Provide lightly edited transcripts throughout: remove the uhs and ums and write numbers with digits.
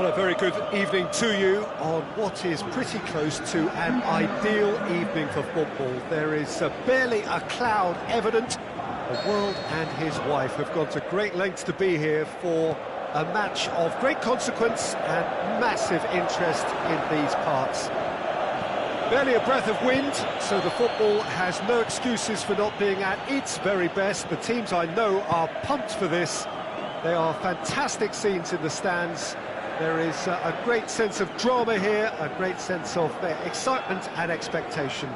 Well, a very good evening to you on what is pretty close to an ideal evening for football. There is barely a cloud evident. The world and his wife have gone to great lengths to be here for a match of great consequence and massive interest in these parts. Barely a breath of wind, so the football has no excuses for not being at its very best. The teams I know are pumped for this. There are fantastic scenes in the stands. There is a great sense of drama here, a great sense of excitement and expectation.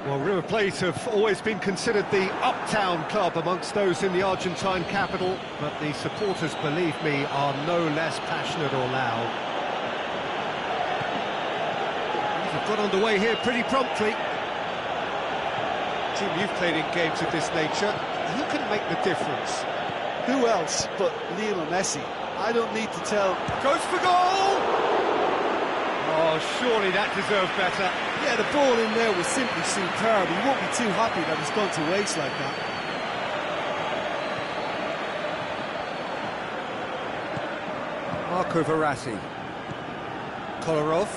Well, River Plate have always been considered the uptown club amongst those in the Argentine capital, but the supporters, believe me, are no less passionate or loud. They've got underway here pretty promptly. Jim, you've played in games of this nature. Who can make the difference? Who else but Lionel Messi? I don't need to tell. Goes for goal! Oh, surely that deserved better. Yeah, the ball in there was simply superb. He won't be too happy that it's gone to waste like that. Marco Verratti. Kolarov.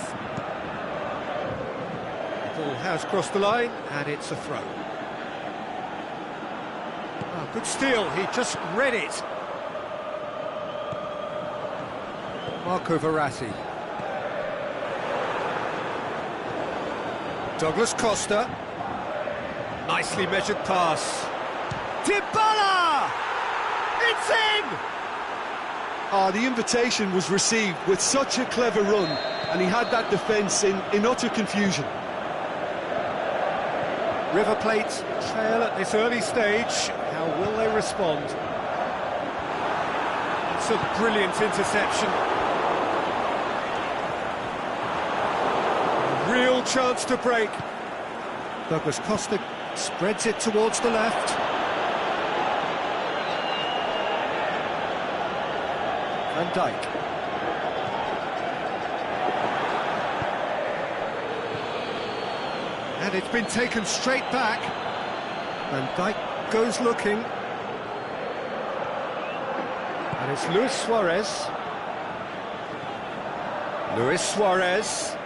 The ball has crossed the line, and it's a throw. Oh, good steal, he just read it. Marco Verratti. Douglas Costa. Nicely measured pass. Dybala! It's in! The invitation was received with such a clever run, and he had that defence in utter confusion. River Plate trail at this early stage. How will they respond? It's a brilliant interception. Real chance to break. Douglas Costa spreads it towards the left. Van Dijk. And it's been taken straight back. Van Dijk goes looking. And it's Luis Suarez. Luis Suarez.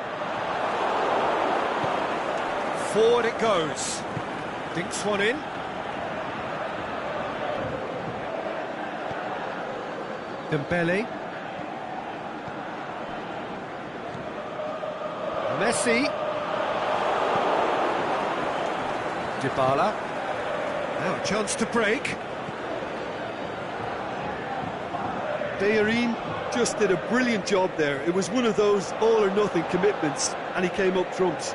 Forward it goes. Dinks one in. Dembele. Messi. Dybala. Now a chance to break. Bellerin just did a brilliant job there. It was one of those all-or-nothing commitments, and he came up trumps.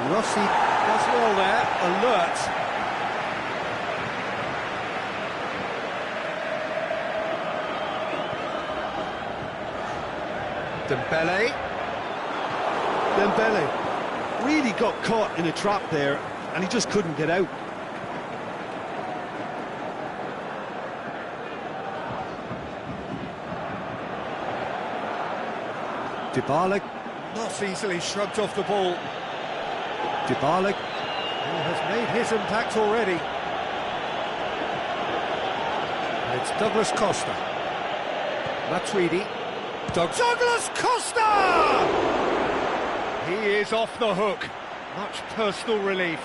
Rossi does well there, alert. Dembele really got caught in a trap there, and he just couldn't get out. Dybala not easily shrugged off the ball. Dybala has made his impact already. And it's Douglas Costa. Matuidi. Douglas Costa! He is off the hook. Much personal relief.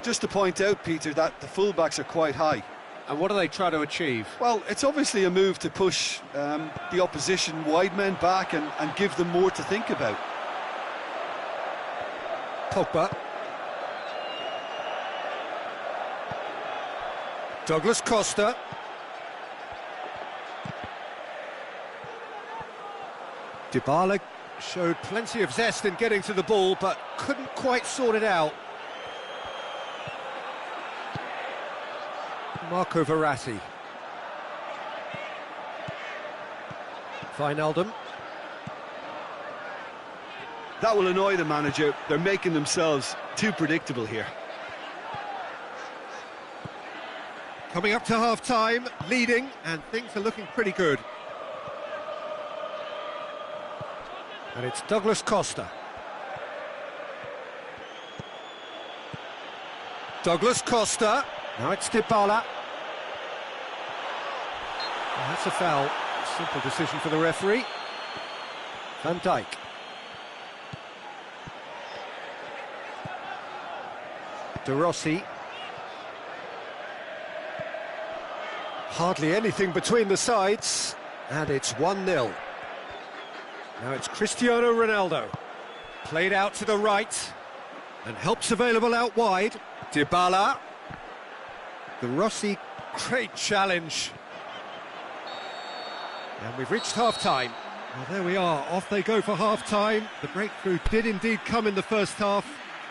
Just to point out, Peter, that the fullbacks are quite high. And what do they try to achieve? Well, it's obviously a move to push the opposition wide men back and give them more to think about. Pogba. Douglas Costa. Dybala showed plenty of zest in getting to the ball, but couldn't quite sort it out. Marco Verratti. Wijnaldum. That will annoy the manager. They're making themselves too predictable here. Coming up to half-time, leading, and things are looking pretty good. And it's Douglas Costa. Douglas Costa. Now it's Dybala. And that's a foul. Simple decision for the referee. Van Dijk. De Rossi. Hardly anything between the sides, and it's 1-0. Now it's Cristiano Ronaldo. Played out to the right, and help's available out wide. Dybala. De Rossi, great challenge. And we've reached half-time. Well, there we are, off they go for half-time. The breakthrough did indeed come in the first half,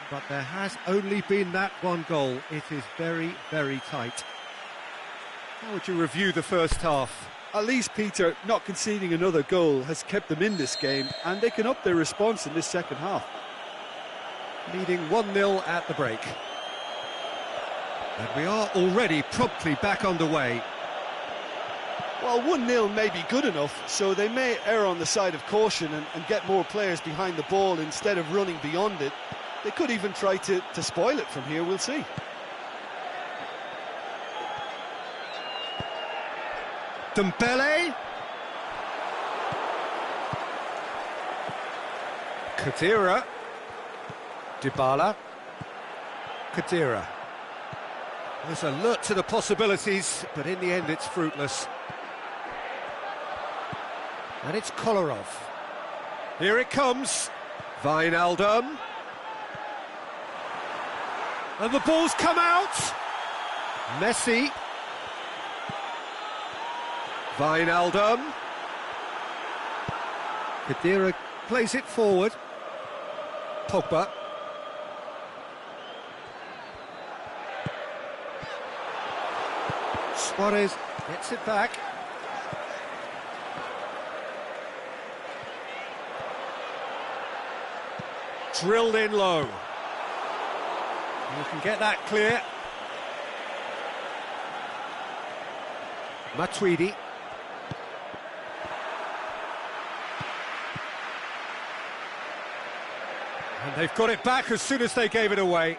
but there has only been that one goal. It is very, very tight. How would you review the first half? At least, Peter, not conceding another goal has kept them in this game, and they can up their response in this second half. Leading 1-0 at the break. And we are already promptly back underway. Well, 1-0 may be good enough, so they may err on the side of caution and get more players behind the ball instead of running beyond it. They could even try to spoil it from here, we'll see. Dembele. Khedira. Dybala. Khedira. There's alert to the possibilities, but in the end it's fruitless. And it's Kolarov. Here it comes. Wijnaldum. And the ball's come out. Messi. Wijnaldum. Khedira plays it forward. Pogba. Suarez gets it back. Drilled in low. You can get that clear. Matuidi. And they've got it back as soon as they gave it away.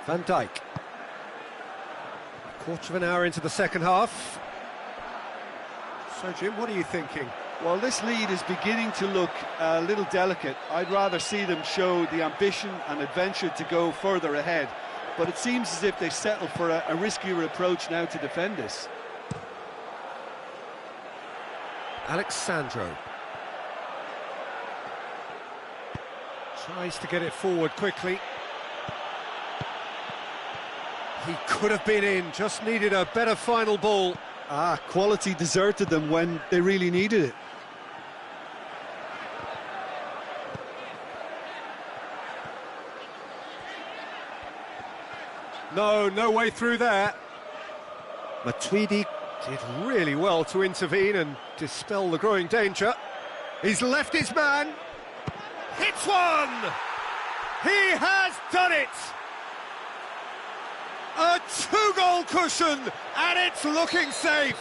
Van Dijk. A quarter of an hour into the second half. So, Jim, what are you thinking? Well, this lead is beginning to look a little delicate. I'd rather see them show the ambition and adventure to go further ahead. But it seems as if they settle for a riskier approach now to defend this. Alexandro. Tries to get it forward quickly. He could have been in, just needed a better final ball. Quality deserted them when they really needed it. No way through there. Matuidi did really well to intervene and dispel the growing danger. He's left his man. Hits one! He has done it! A two-goal cushion, and it's looking safe.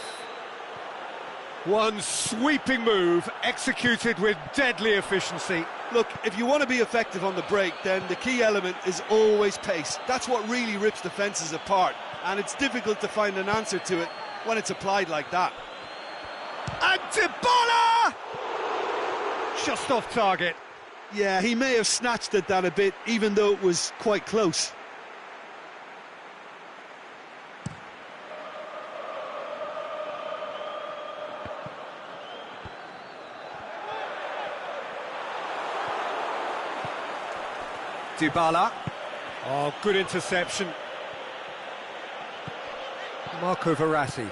One sweeping move, executed with deadly efficiency. Look, if you want to be effective on the break, then the key element is always pace. That's what really rips defences apart, and it's difficult to find an answer to it when it's applied like that. And Dybala! Just off target. Yeah, he may have snatched at that a bit, even though it was quite close. Dybala. Oh, good interception. Marco Verratti.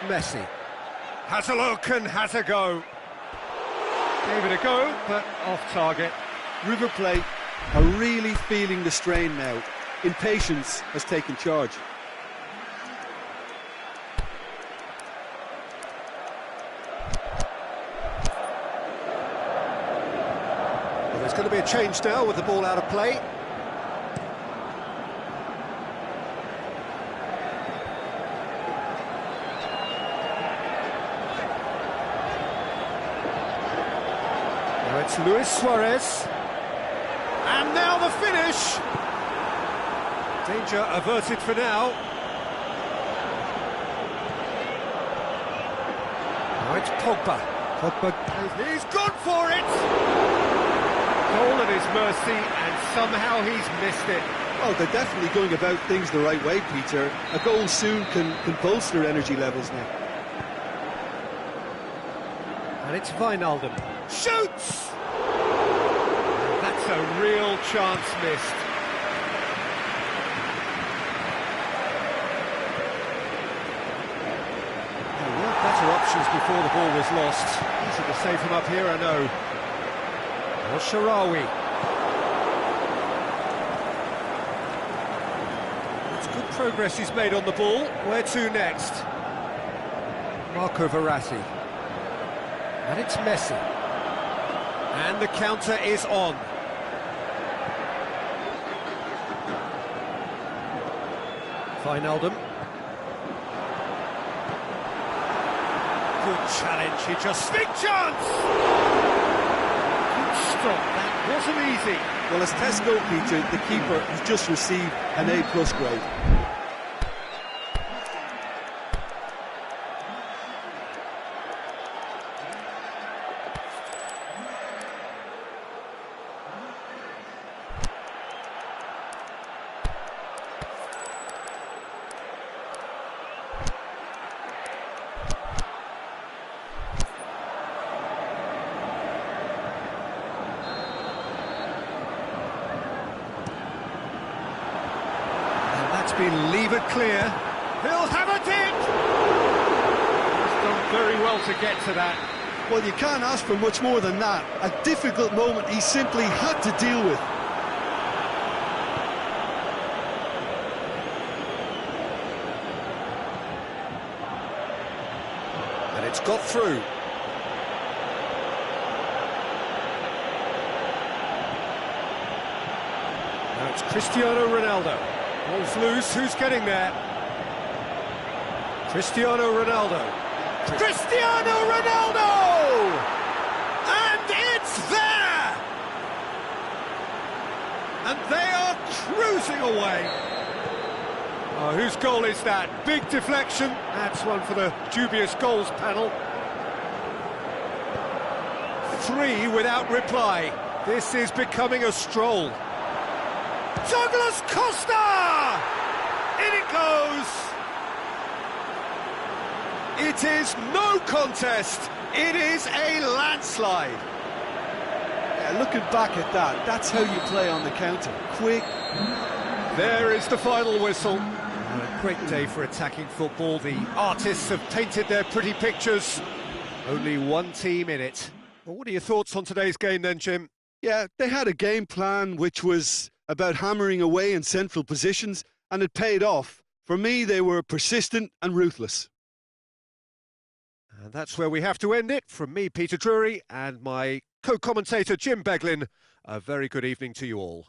Messi. Has a look and has a go. Gave it a go, but off target. River Plate are really feeling the strain now. Impatience has taken charge. Well, there's going to be a change now with the ball out of play. Now it's Luis Suarez. And now the finish! Danger averted for now. Now it's Pogba. He's gone for it! Goal at his mercy, and somehow he's missed it. Well, they're definitely going about things the right way, Peter. A goal soon can bolster energy levels now. And it's Wijnaldum. Shoots! And that's a real chance missed. There were better options before the ball was lost. Easy to save him up here, I know. El Shaarawy. It's good progress he's made on the ball. Where to next? Marco Verratti. And it's Messi. And the counter is on. Wijnaldum. Good challenge, he just... Big chance! Good stop, that wasn't easy. Well, as tests go, Peter, the keeper has just received an A+ grade. That's been levered clear. He'll have a dig! He's done very well to get to that. Well, you can't ask for much more than that. A difficult moment he simply had to deal with. And it's got through. Now it's Cristiano Ronaldo. Ball's loose, who's getting there? Cristiano Ronaldo. Cristiano Ronaldo! And it's there! And they are cruising away. Oh, whose goal is that? Big deflection. That's one for the dubious goals panel. 3 without reply. This is becoming a stroll. Douglas Costa! In it goes! It is no contest. It is a landslide. Yeah, looking back at that, that's how you play on the counter. Quick. There is the final whistle. And a great day for attacking football. The artists have painted their pretty pictures. Only one team in it. Well, what are your thoughts on today's game then, Jim? Yeah, they had a game plan which was about hammering away in central positions, and it paid off. For me, they were persistent and ruthless. And that's where we have to end it. From me, Peter Drury, and my co-commentator, Jim Beglin, a very good evening to you all.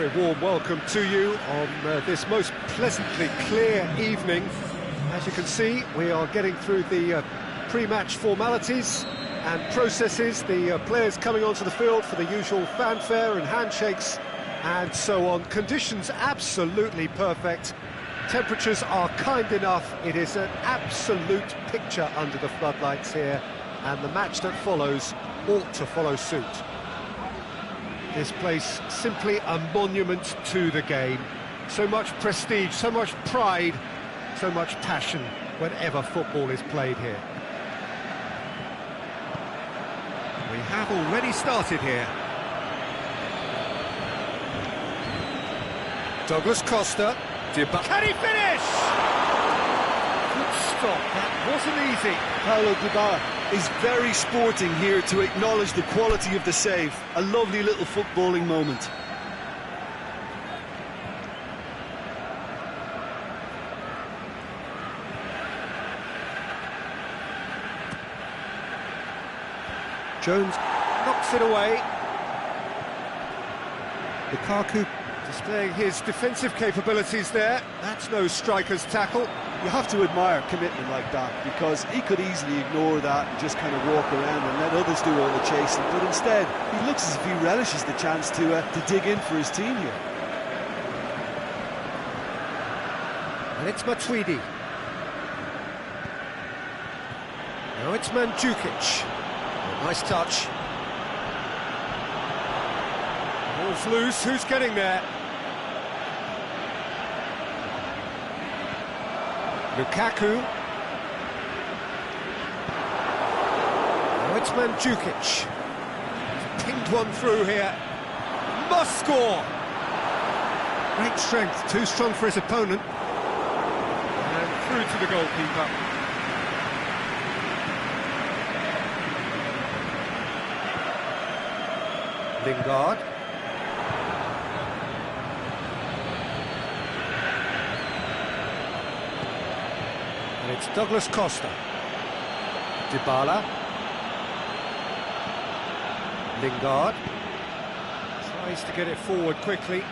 very warm welcome to you on this most pleasantly clear evening. As you can see, we are getting through the pre-match formalities and processes, the players coming onto the field for the usual fanfare and handshakes and so on. Conditions absolutely perfect. Temperatures are kind enough. It is an absolute picture under the floodlights here, and the match that follows ought to follow suit. This place simply a monument to the game. So much prestige, so much pride, so much passion whenever football is played here. We have already started here. Douglas Costa. Can he finish? Good stop, that wasn't easy. Paulo Dybala is very sporting here to acknowledge the quality of the save. A lovely little footballing moment. Jones knocks it away. Lukaku displaying his defensive capabilities there. That's no striker's tackle. You have to admire commitment like that, because he could easily ignore that and just kind of walk around and let others do all the chasing, but instead he looks as if he relishes the chance to dig in for his team here. And it's Matuidi. Now it's Mandzukic. Nice touch. Ball's loose, who's getting there? Lukaku. Now it's Mandzukic. Pinged one through here. Must score! Great strength, too strong for his opponent. And through to the goalkeeper. Lingard. And it's Douglas Costa. Dybala. Lingard. Tries to get it forward quickly.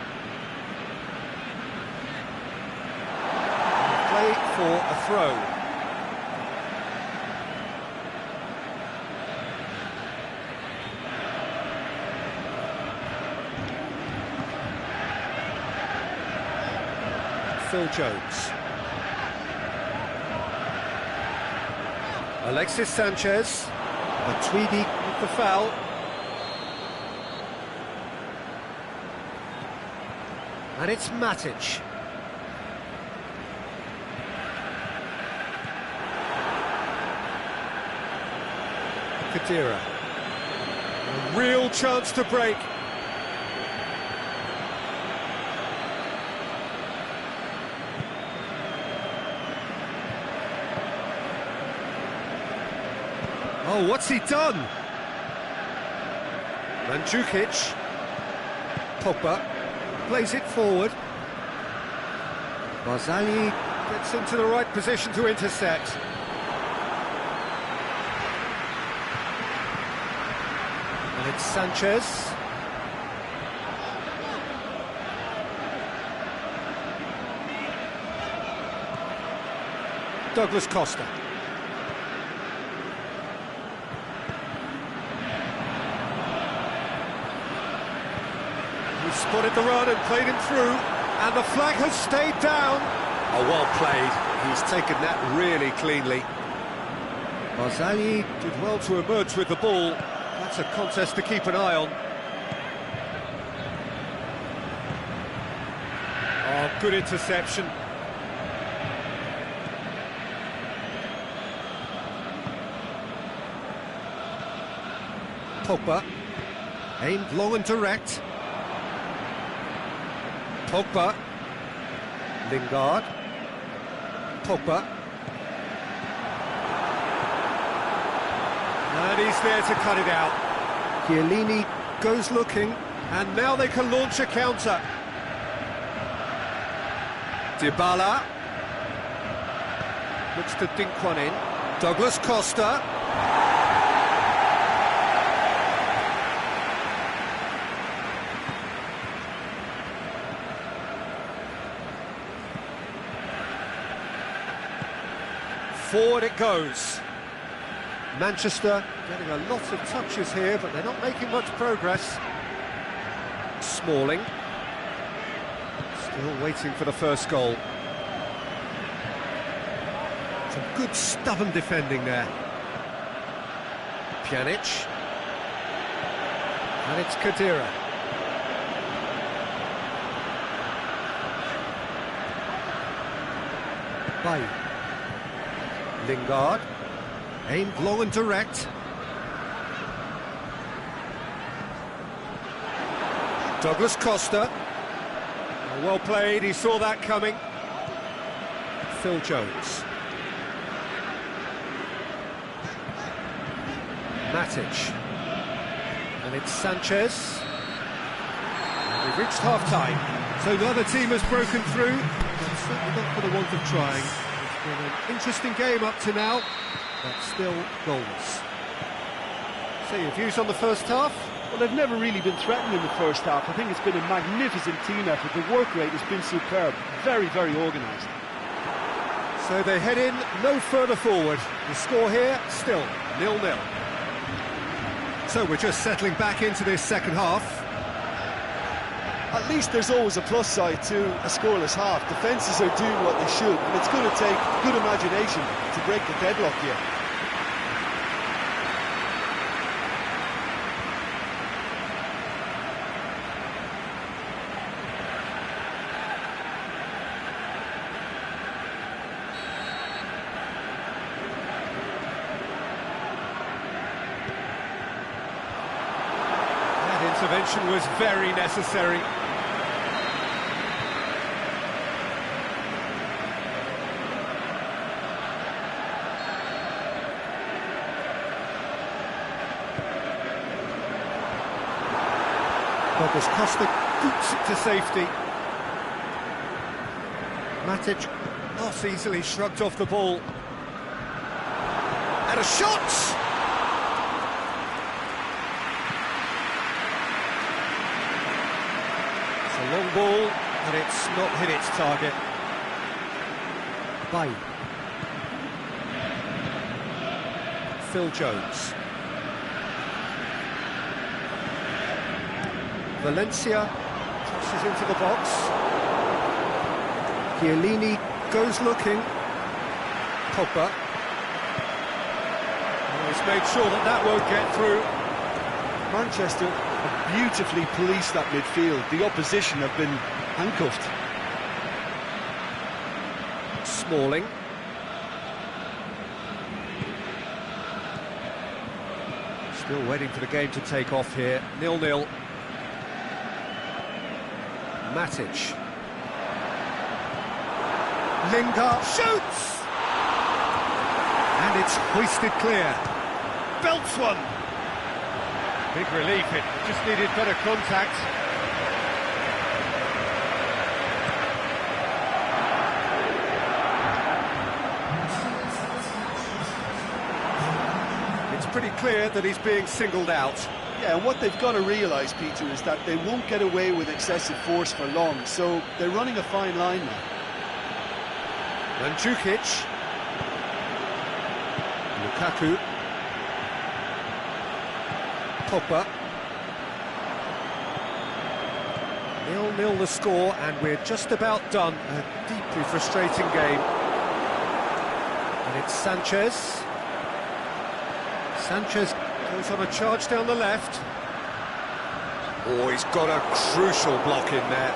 Play for a throw. Phil Jones. Alexis Sanchez. Matuidi with the foul. And it's Matic. Khedira. A real chance to break. Oh, what's he done? Mandzukic. Pogba plays it forward. Barzagli gets into the right position to intercept. And it's Sanchez. Douglas Costa. Spotted the run and played him through, and the flag has stayed down. Oh, well played. He's taken that really cleanly. Barzagli did well to emerge with the ball. That's a contest to keep an eye on. Oh, good interception. Pogba, aimed long and direct. Pogba, Lingard, Pogba, and he's there to cut it out. Chiellini goes looking, and now they can launch a counter. Dybala looks to dink one in. Douglas Costa. Forward it goes. Manchester getting a lot of touches here, but they're not making much progress. Smalling. Still waiting for the first goal. Some good stubborn defending there. Pjanic. And it's Khedira. Bailly. Lingard. Aimed long and direct. Douglas Costa. Oh, well played, he saw that coming. Phil Jones. Matic. And it's Sanchez. And we've reached half-time. So the other team has broken through, but certainly not for the want of trying. It's been an interesting game up to now, but still goals. So your views on the first half? Well, they've never really been threatened in the first half. I think it's been a magnificent team effort. The work rate has been superb. Very, very organised. So they head in no further forward. The score here, still 0-0. So we're just settling back into this second half. At least there's always a plus side to a scoreless half. Defences are doing what they should, and it's going to take good imagination to break the deadlock here. That intervention was very necessary. Douglas Costa boots it to safety. Matic not easily shrugged off the ball. And a shot! It's a long ball, but it's not hit its target. Bailly. Phil Jones. Valencia crosses into the box. Chiellini goes looking. Pogba. Oh, he's made sure that that won't get through. Manchester have beautifully policed that midfield. The opposition have been handcuffed. Smalling. Still waiting for the game to take off here. 0-0. Matic. Lingard shoots! And it's hoisted clear. Belts one! Big relief, it just needed better contact. It's pretty clear that he's being singled out. Yeah, and what they've got to realise, Peter, is that they won't get away with excessive force for long, so they're running a fine line now. Mandzukic. Lukaku. Pogba. 0-0 the score, and we're just about done. A deeply frustrating game. And it's Sanchez. Sanchez goes on a charge down the left. Oh, he's got a crucial block in there.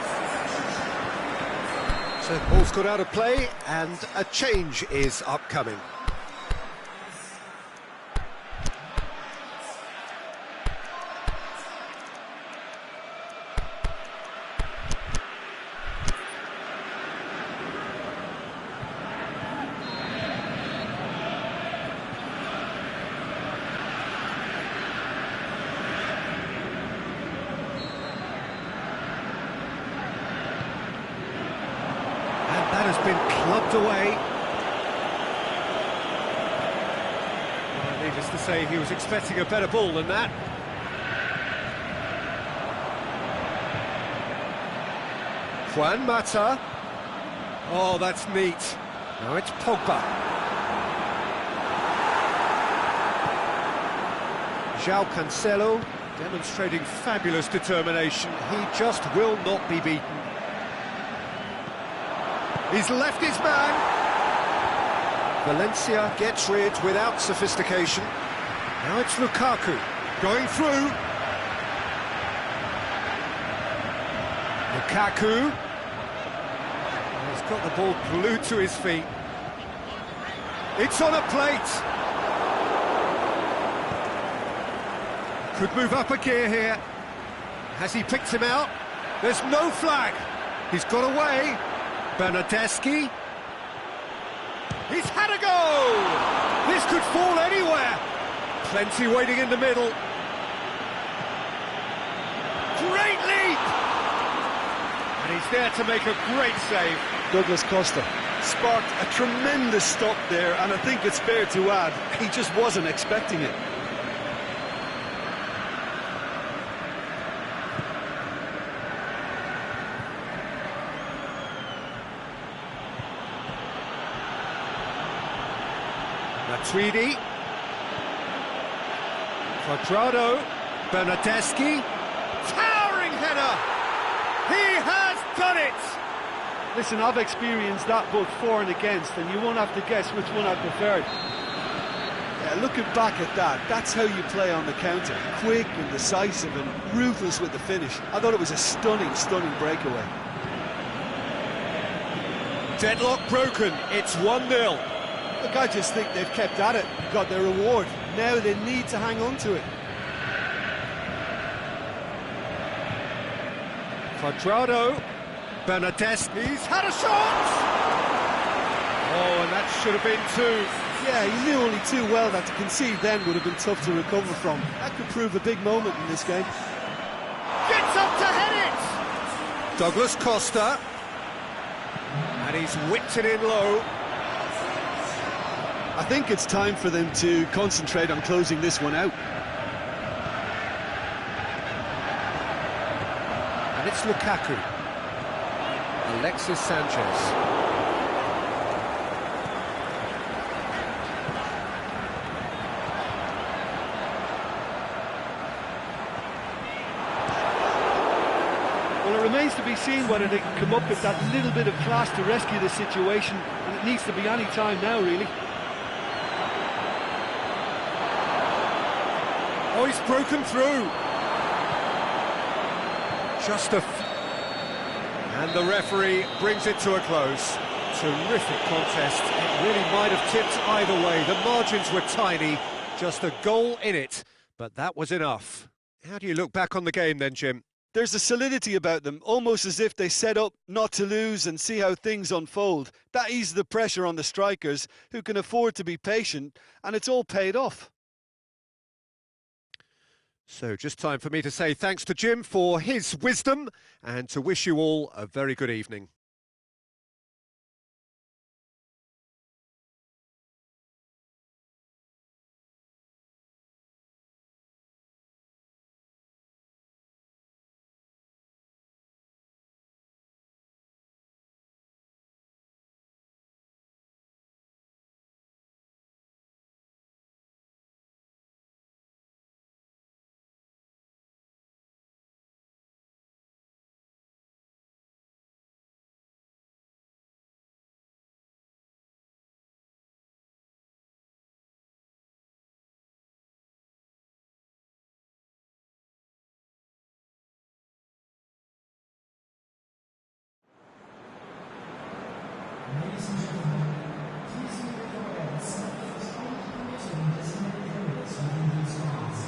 So ball's got out of play, and a change is upcoming. That has been clubbed away. Well, needless to say, he was expecting a better ball than that. Juan Mata. Oh, that's neat. Now it's Pogba. João Cancelo demonstrating fabulous determination. He just will not be beaten. He's left his man. Valencia gets rid without sophistication. Now it's Lukaku going through. Lukaku. He's got the ball glued to his feet. It's on a plate. Could move up a gear here. Has he picked him out? There's no flag. He's got away. Bernardeschi. He's had a go! This could fall anywhere. Plenty waiting in the middle. Great leap! And he's there to make a great save. Douglas Costa sparked a tremendous stop there, and I think it's fair to add, he just wasn't expecting it. Matuidi. Quadrado. Bernardeschi. Towering header! He has done it! Listen, I've experienced that both for and against, and you won't have to guess which one I preferred. Yeah, looking back at that, that's how you play on the counter. Quick and decisive and ruthless with the finish. I thought it was a stunning, stunning breakaway. Deadlock broken, it's 1-0. Look, I just think they've kept at it, got their reward. Now they need to hang on to it. Quadrado. Bernardeschi. He's had a shot! Oh, and that should have been two. Yeah, he knew only too well that to concede then would have been tough to recover from. That could prove a big moment in this game. Gets up to head it! Douglas Costa. And he's whipped it in low. I think it's time for them to concentrate on closing this one out. And it's Lukaku. Alexis Sanchez. Well, it remains to be seen whether they can come up with that little bit of class to rescue the situation, and it needs to be any time now, really. Oh, he's broken through. Just a... And the referee brings it to a close. Terrific contest. It really might have tipped either way. The margins were tiny, just a goal in it, but that was enough. How do you look back on the game then, Jim? There's a solidity about them, almost as if they set up not to lose and see how things unfold. That eases the pressure on the strikers, who can afford to be patient, and it's all paid off. So just time for me to say thanks to Jim for his wisdom and to wish you all a very good evening. Ladies and gentlemen, please make your way and celebrate all permitting designated areas within these grounds.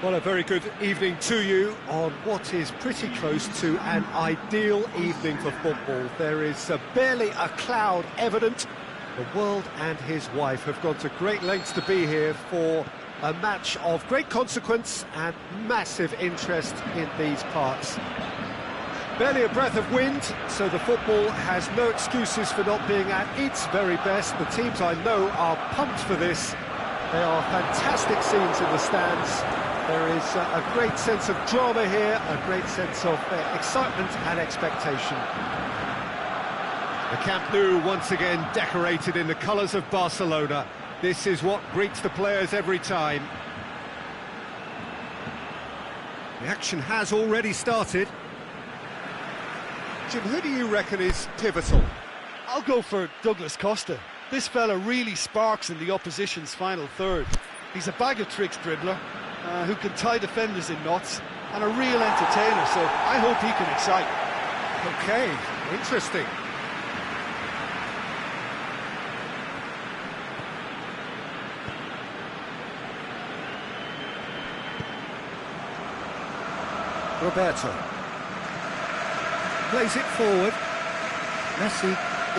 Well, a very good evening to you on what is pretty close to an ideal evening for football. There is barely a cloud evident. The world and his wife have gone to great lengths to be here for a match of great consequence and massive interest in these parts. Barely a breath of wind, so the football has no excuses for not being at its very best. The teams I know are pumped for this. There are fantastic scenes in the stands. There is a great sense of drama here, a great sense of excitement and expectation. The Camp Nou once again decorated in the colours of Barcelona. This is what greets the players every time. The action has already started. Jim, who do you reckon is pivotal? I'll go for Douglas Costa. This fella really sparks in the opposition's final third. He's a bag of tricks dribbler who can tie defenders in knots and a real entertainer, so I hope he can excite. Okay, interesting. Roberto plays it forward. Messi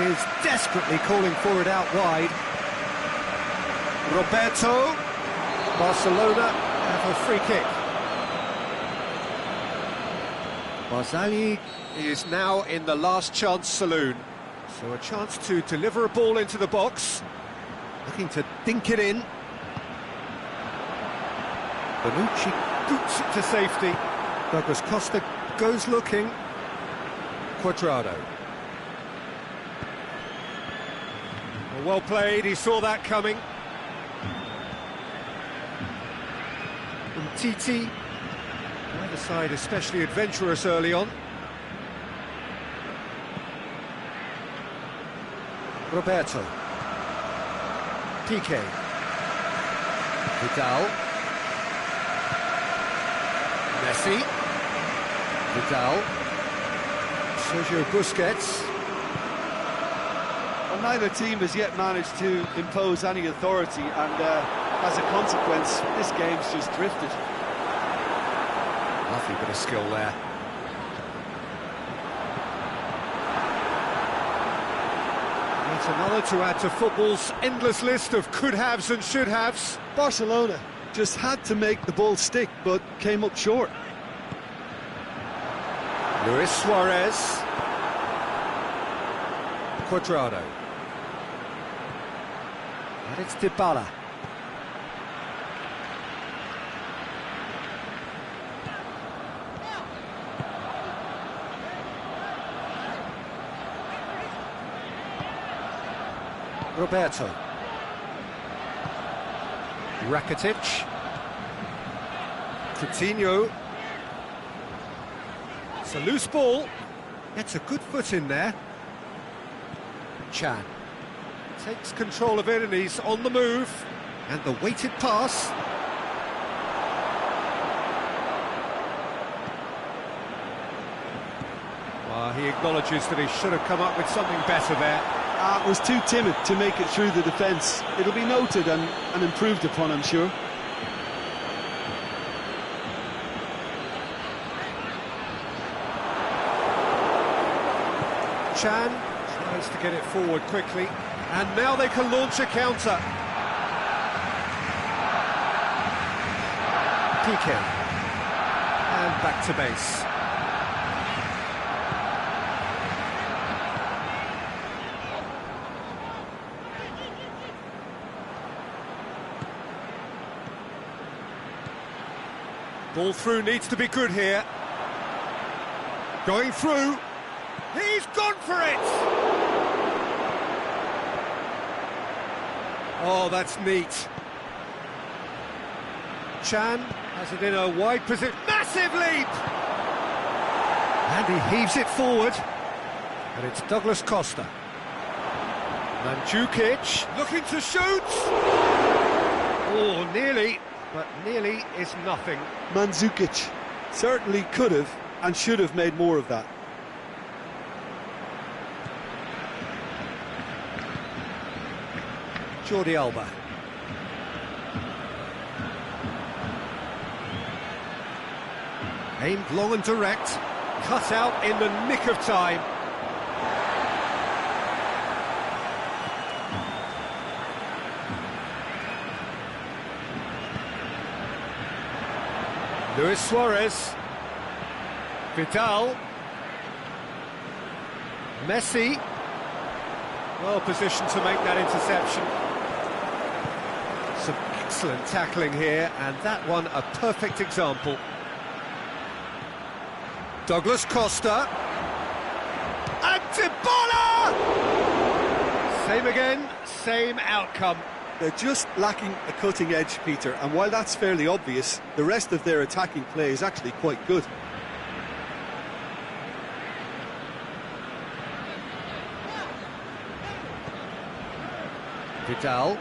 is desperately calling for it out wide. Roberto, Barcelona have a free kick. Barzagli is now in the last chance saloon. So a chance to deliver a ball into the box. Looking to dink it in. Bonucci boots it to safety. Douglas Costa goes looking. Cuadrado. Well played, he saw that coming. Titi, either side especially adventurous early on. Roberto. Piqué. Vidal. Messi. Vidal. Sergio Busquets. Well, neither team has yet managed to impose any authority, and as a consequence, this game's just drifted. Lovely bit of skill there. Yet another to add to football's endless list of could-haves and should-haves. Barcelona just had to make the ball stick, but came up short. Luis Suarez. Cuadrado. And it's Dybala. Roberto. Rakitic. Coutinho. It's a loose ball. Gets a good foot in there. Chan takes control of it and he's on the move. And the weighted pass. Well, he acknowledges that he should have come up with something better there. Was too timid to make it through the defence. It'll be noted and improved upon, I'm sure. Chan tries to get it forward quickly, and now they can launch a counter. Piqué, and back to base. Ball through needs to be good here. Going through. He's gone for it! Oh, that's neat. Chan has it in a wide position. Massive leap! And he heaves it forward. And it's Douglas Costa. Mandzukic looking to shoot! Oh, nearly, but nearly is nothing. Mandzukic certainly could have and should have made more of that. Jordi Alba. Aimed long and direct, cut out in the nick of time. Luis Suarez. Vidal. Messi. Well positioned to make that interception. Some excellent tackling here, and that one a perfect example. Douglas Costa. And Dybala! Same again, same outcome. They're just lacking a cutting edge, Peter, and while that's fairly obvious, the rest of their attacking play is actually quite good. Vidal.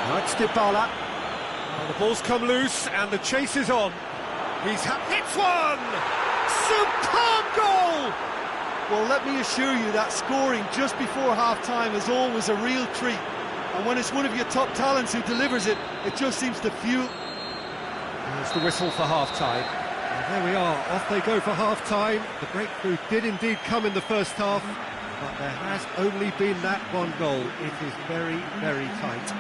Now it's Dybala. Well, the ball's come loose and the chase is on. Hits one! Superb goal! Well, let me assure you that scoring just before half-time is always a real treat. And when it's one of your top talents who delivers it, it just seems to fuel. There's the whistle for half-time. And there we are, off they go for half-time. The breakthrough did indeed come in the first half, but there has only been that one goal. It is very, very tight.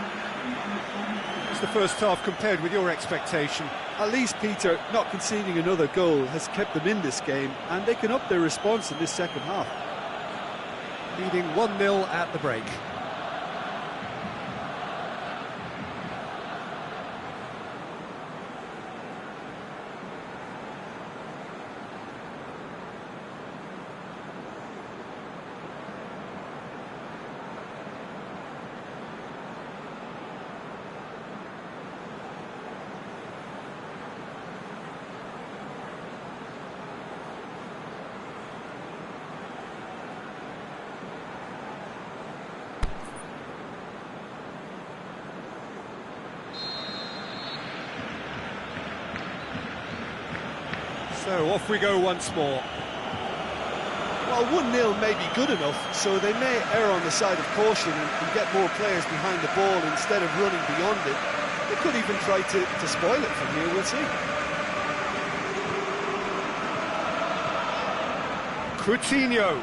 What's the first half compared with your expectation? At least, Peter, not conceding another goal has kept them in this game, and they can up their response in this second half. Leading 1-0 at the break. So off we go once more. Well, 1-0 may be good enough, so they may err on the side of caution and get more players behind the ball instead of running beyond it. They could even try to spoil it from here, we'll see. Coutinho.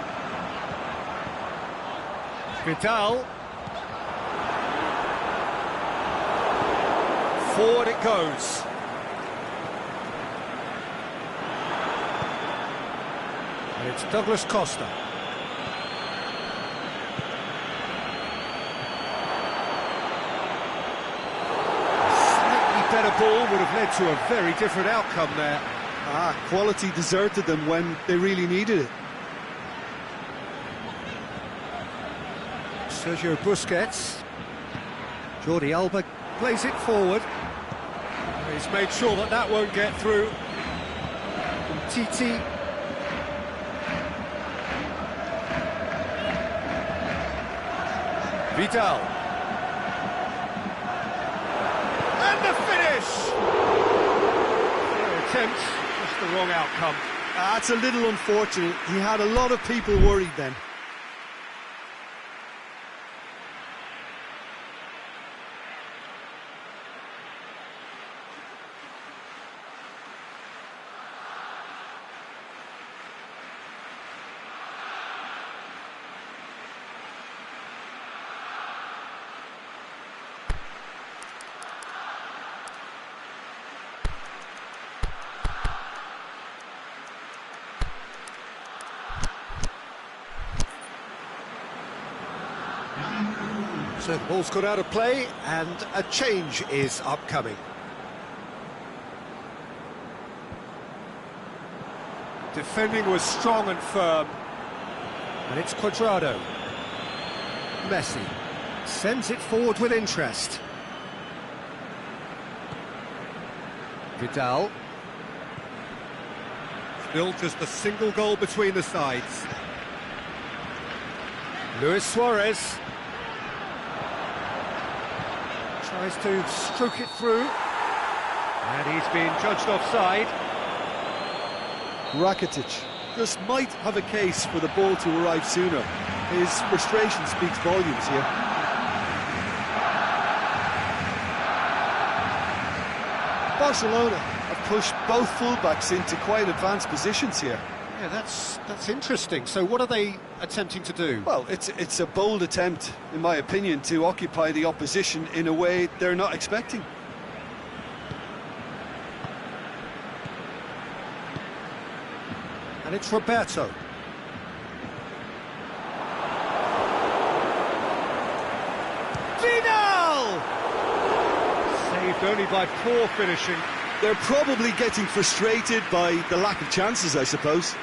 Vidal. Forward it goes. And it's Douglas Costa. Better ball would have led to a very different outcome there. Quality deserted them when they really needed it. Sergio Busquets. Jordi Alba plays it forward. He's made sure that that won't get through. And Titi. Vidal. And the finish! Their attempt, just the wrong outcome. That's a little unfortunate. He had a lot of people worried then. So the ball's got out of play and a change is upcoming. Defending was strong and firm. And it's Cuadrado. Messi sends it forward with interest. Vidal. Still just a single goal between the sides. Luis Suarez. Tries to stroke it through, and he's been judged offside. Rakitic just might have a case for the ball to arrive sooner. His frustration speaks volumes here. Barcelona have pushed both fullbacks into quite advanced positions here. Yeah, that's interesting. So what are they attempting to do? Well, it's a bold attempt, in my opinion, to occupy the opposition in a way they're not expecting. And it's Roberto. Vidal! Saved only by poor finishing. They're probably getting frustrated by the lack of chances, I suppose.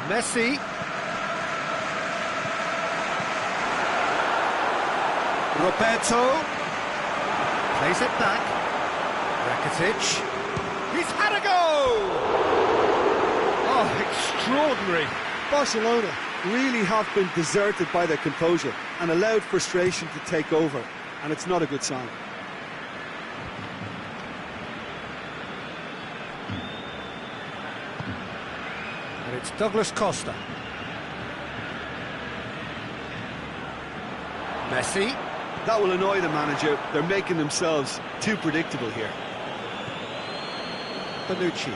Messi. Roberto. Plays it back. Rakitic. He's had a go! Oh, extraordinary. Barcelona really have been deserted by their composure and allowed frustration to take over, and it's not a good sign. And it's Douglas Costa. Messi. That will annoy the manager. They're making themselves too predictable here. Bonucci.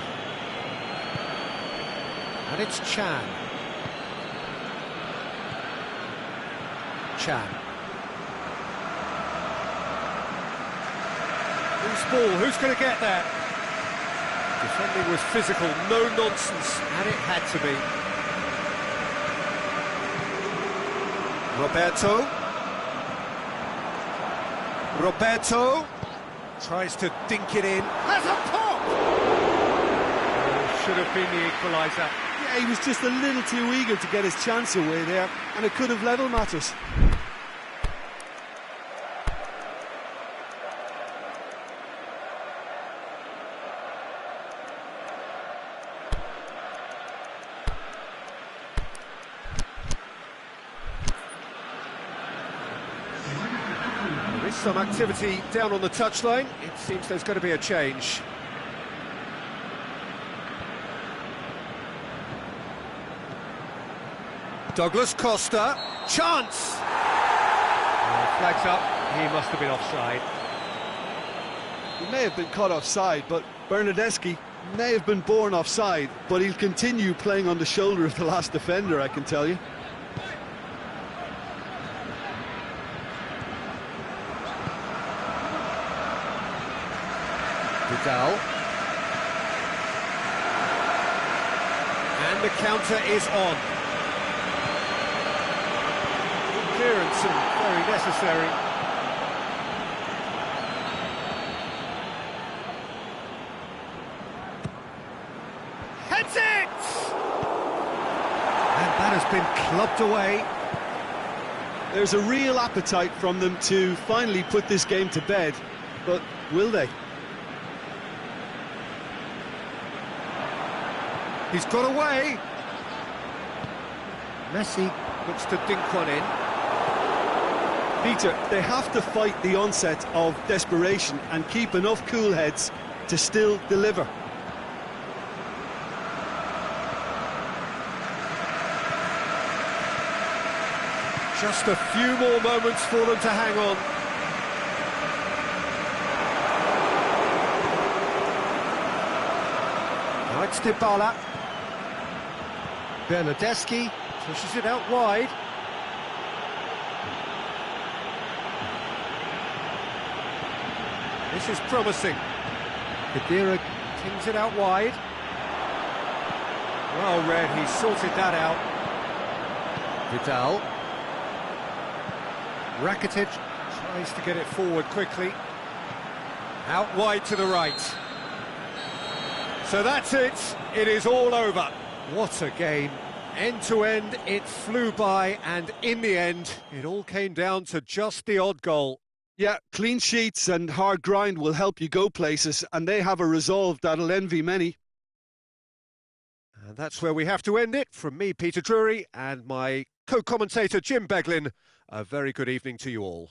And it's Chan. Who's ball? Who's going to get that? Defending was physical, no nonsense, and it had to be. Roberto tries to dink it in. Has a pop! Oh, should have been the equaliser. Yeah, he was just a little too eager to get his chance away there, and it could have level matters. There is some activity down on the touchline. It seems there's going to be a change. Douglas Costa, chance! Flags up, he must have been offside. He may have been caught offside, but Bernardeschi may have been born offside, but he'll continue playing on the shoulder of the last defender, I can tell you. Vidal. And the counter is on. Clearance and very necessary. Heads it! And that has been clubbed away. There's a real appetite from them to finally put this game to bed, but will they? He's got away. Messi looks to dink one in. Peter, they have to fight the onset of desperation and keep enough cool heads to still deliver. Just a few more moments for them to hang on. Now it's Dybala. Bernardeschi pushes it out wide. This is promising. Khedira tings it out wide. Well read, he sorted that out. Vidal. Rakitic tries to get it forward quickly. Out wide to the right. So that's it. It is all over. What a game. End to end, it flew by, and in the end, it all came down to just the odd goal. Yeah, clean sheets and hard grind will help you go places, and they have a resolve that'll envy many. And that's where we have to end it. From me, Peter Drury, and my co-commentator, Jim Beglin, a very good evening to you all.